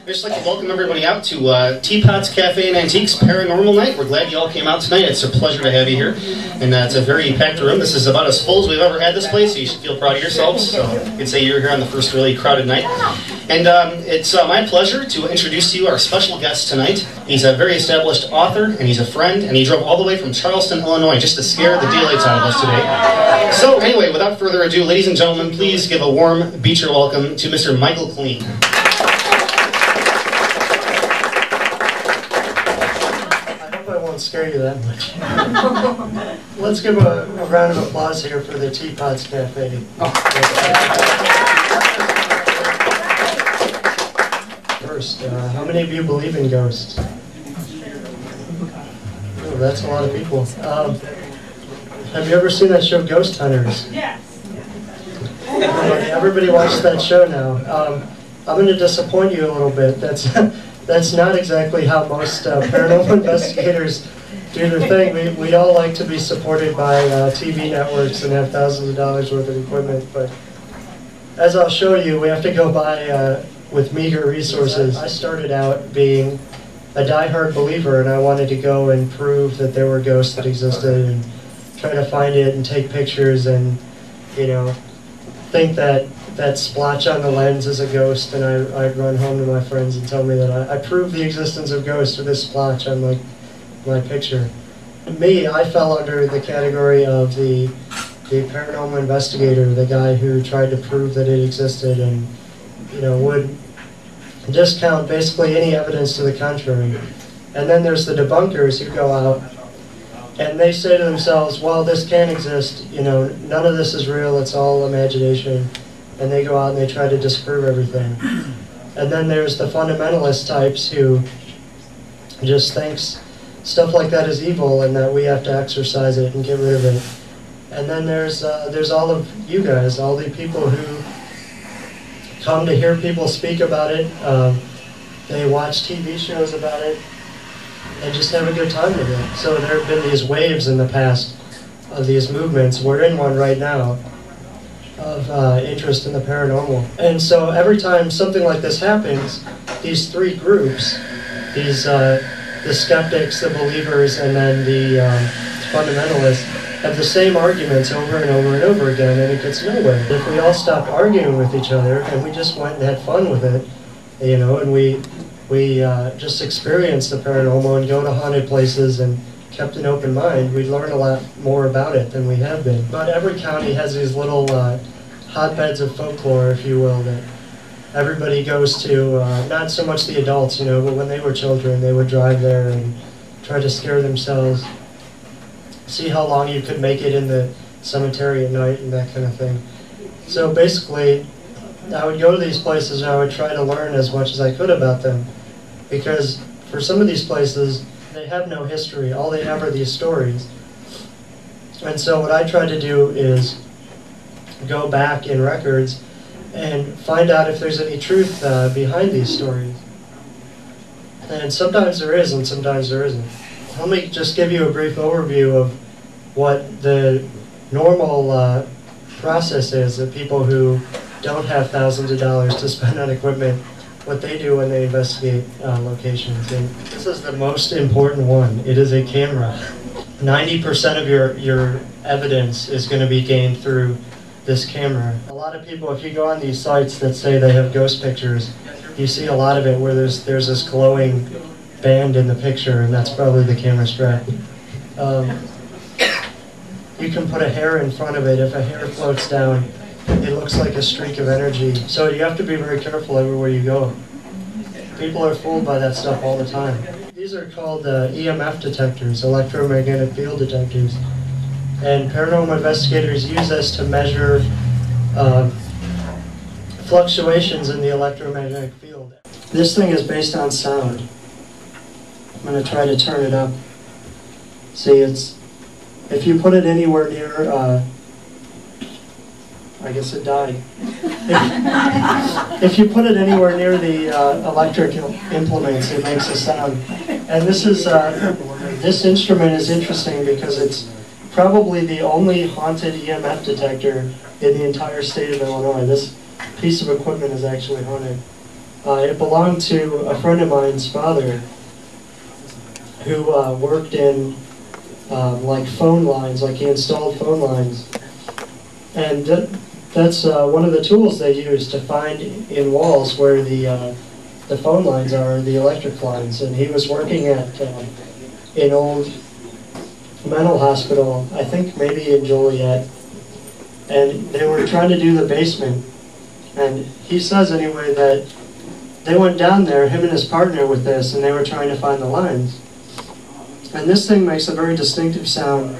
I'd just like to welcome everybody out to Teapots Cafe and Antiques Paranormal Night. We're glad you all came out tonight. It's a pleasure to have you here. And it's a very packed room. This is about as full as we've ever had this place, so you should feel proud of yourselves. So you can say you're here on the first really crowded night. And it's my pleasure to introduce to you our special guest tonight. He's a very established author, and he's a friend, and he drove all the way from Charleston, Illinois, just to scare the daylights out of us today. So anyway, without further ado, ladies and gentlemen, please give a warm Beecher welcome to Mr. Michael Kleen. Scare you that much. Let's give a round of applause here for the Teapots Cafe. First, how many of you believe in ghosts? Oh, that's a lot of people. Have you ever seen that show Ghost Hunters? Yes. Everybody watches that show now. I'm going to disappoint you a little bit. That's not exactly how most paranormal investigators do their thing. We all like to be supported by TV networks and have thousands of dollars worth of equipment, but as I'll show you, we have to go by with meager resources. I started out being a diehard believer, and I wanted to go and prove that there were ghosts that existed and try to find it and take pictures and, you know, think that splotch on the lens is a ghost, and I'd run home to my friends and tell me that I proved the existence of ghosts with this splotch on my picture. Me, I fell under the category of the paranormal investigator, the guy who tried to prove that it existed and, you know, would discount basically any evidence to the contrary. And then there's the debunkers who go out and they say to themselves, well, this can't exist, you know, none of this is real, it's all imagination. And they go out and they try to disprove everything. And then there's the fundamentalist types who just thinks stuff like that is evil and that we have to exorcise it and get rid of it. And then there's all of you guys, all the people who come to hear people speak about it. They watch TV shows about it and just have a good time with it. So there have been these waves in the past of these movements. We're in one right now of interest in the paranormal. And so every time something like this happens, these three groups, the skeptics, the believers, and then the fundamentalists, have the same arguments over and over and over again, and it gets nowhere. If we all stopped arguing with each other and we just went and had fun with it, you know, and we just experienced the paranormal and go to haunted places and kept an open mind, we'd learn a lot more about it than we have been. But every county has these little hotbeds of folklore, if you will, that everybody goes to, not so much the adults, you know, but when they were children, they would drive there and try to scare themselves, see how long you could make it in the cemetery at night and that kind of thing. So basically, I would go to these places and I would try to learn as much as I could about them, because for some of these places, they have no history. All they have are these stories. And so what I try to do is go back in records and find out if there's any truth behind these stories. And sometimes there is, and sometimes there isn't. Let me just give you a brief overview of what the normal process is that people who don't have thousands of dollars to spend on equipment, what they do when they investigate locations. And this is the most important one. It is a camera. 90% of your evidence is going to be gained through this camera. A lot of people, if you go on these sites that say they have ghost pictures, you see a lot of it where there's this glowing band in the picture, and that's probably the camera strap. You can put a hair in front of it. If a hair floats down, it looks like a streak of energy. So you have to be very careful everywhere you go. People are fooled by that stuff all the time. These are called EMF detectors, electromagnetic field detectors. And paranormal investigators use this to measure fluctuations in the electromagnetic field. This thing is based on sound. I'm going to try to turn it up. See, if you put it anywhere near, I guess it died. If you put it anywhere near the electric implements, it makes a sound. And this instrument is interesting because it's probably the only haunted EMF detector in the entire state of Illinois. This piece of equipment is actually haunted. It belonged to a friend of mine's father who worked in like phone lines, like he installed phone lines. And that's one of the tools they use to find in walls where the phone lines are, the electric lines. And he was working at an old mental hospital, I think maybe in Joliet, and they were trying to do the basement. And he says anyway that they went down there, him and his partner, with this, and they were trying to find the lines. And this thing makes a very distinctive sound.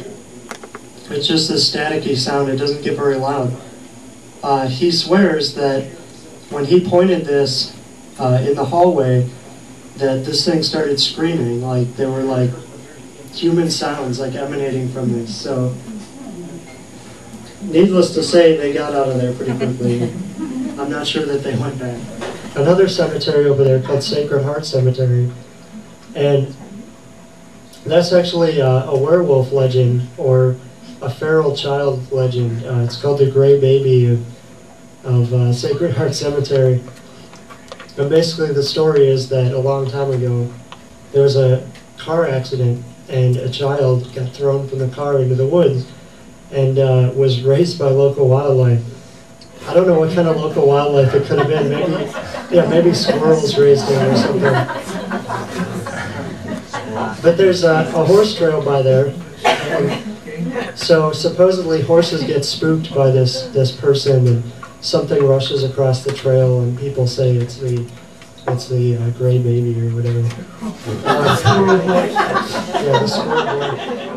It's just this staticky sound, it doesn't get very loud. He swears that when he pointed this in the hallway, that this thing started screaming, like there were like human sounds like emanating from this. So, needless to say, they got out of there pretty quickly. I'm not sure that they went back. Another cemetery over there called Sacred Heart Cemetery, and that's actually a werewolf legend or a feral child legend. It's called the Gray Baby of Sacred Heart Cemetery. And basically the story is that a long time ago there was a car accident and a child got thrown from the car into the woods and was raised by local wildlife. I don't know what kind of local wildlife it could have been. Maybe squirrels raised him or something. But there's a horse trail by there. And so supposedly horses get spooked by this person, and something rushes across the trail, and people say it's the Gray Baby or whatever. Yeah, the squirrel boy.